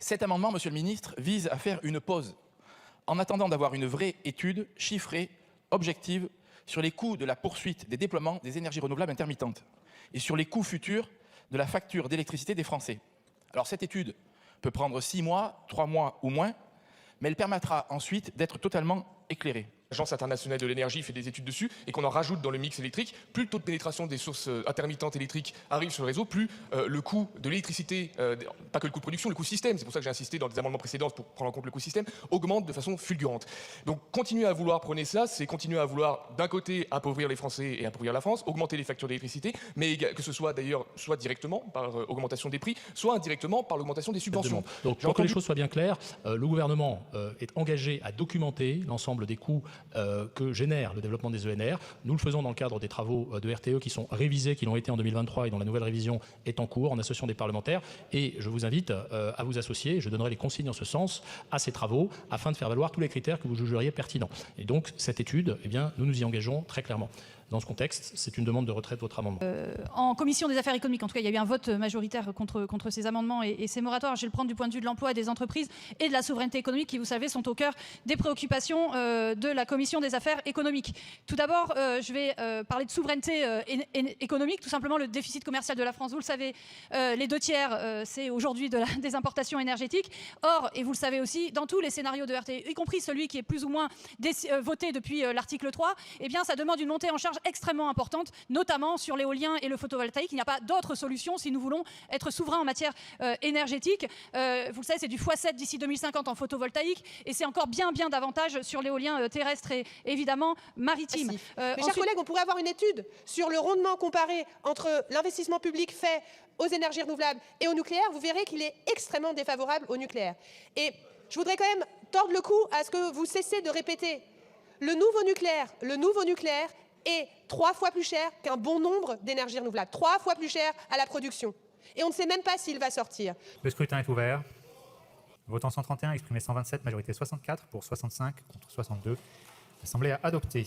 Cet amendement, monsieur le ministre, vise à faire une pause, en attendant d'avoir une vraie étude chiffrée, objective, sur les coûts de la poursuite des déploiements des énergies renouvelables intermittentes et sur les coûts futurs de la facture d'électricité des Français. Alors cette étude peut prendre 6 mois, 3 mois ou moins, mais elle permettra ensuite d'être totalement éclairée. L'Agence internationale de l'énergie fait des études dessus et qu'on en rajoute dans le mix électrique, plus le taux de pénétration des sources intermittentes électriques arrive sur le réseau, plus le coût de l'électricité, pas que le coût de production, le coût système, c'est pour ça que j'ai insisté dans les amendements précédents pour prendre en compte le coût système, augmente de façon fulgurante. Donc continuer à vouloir prôner cela, c'est continuer à vouloir d'un côté appauvrir les Français et appauvrir la France, augmenter les factures d'électricité, mais que ce soit d'ailleurs soit directement par augmentation des prix, soit indirectement par l'augmentation des subventions. Donc pour que les choses soient bien claires, le gouvernement est engagé à documenter l'ensemble des coûts que génère le développement des ENR. Nous le faisons dans le cadre des travaux de RTE qui sont révisés, qui l'ont été en 2023 et dont la nouvelle révision est en cours, en associant des parlementaires. Et je vous invite à vous associer, je donnerai les consignes en ce sens à ces travaux, afin de faire valoir tous les critères que vous jugeriez pertinents. Et donc, cette étude, eh bien, nous nous y engageons très clairement. Dans ce contexte, c'est une demande de retrait de votre amendement. En commission des affaires économiques, en tout cas, il y a eu un vote majoritaire contre ces amendements et ces moratoires. Je vais le prendre du point de vue de l'emploi et des entreprises et de la souveraineté économique qui, vous savez, sont au cœur des préoccupations de la commission des affaires économiques. Tout d'abord, je vais parler de souveraineté économique, tout simplement le déficit commercial de la France. Vous le savez, les 2/3, c'est aujourd'hui des importations énergétiques. Or, et vous le savez aussi, dans tous les scénarios de RTE, y compris celui qui est plus ou moins voté depuis l'article 3, eh bien, ça demande une montée en charge extrêmement importante, notamment sur l'éolien et le photovoltaïque. Il n'y a pas d'autre solution si nous voulons être souverains en matière énergétique. Vous le savez, c'est du x7 d'ici 2050 en photovoltaïque et c'est encore bien davantage sur l'éolien terrestre et évidemment maritime. Mes chers collègues, on pourrait avoir une étude sur le rendement comparé entre l'investissement public fait aux énergies renouvelables et au nucléaire. Vous verrez qu'il est extrêmement défavorable au nucléaire. Et je voudrais quand même tordre le cou à ce que vous cessez de répéter. Le nouveau nucléaire est 3 fois plus cher qu'un bon nombre d'énergies renouvelables, 3 fois plus cher à la production. Et on ne sait même pas s'il va sortir. Le scrutin est ouvert. Votant 131, exprimé 127, majorité 64, pour 65, contre 62. L'Assemblée a adopté.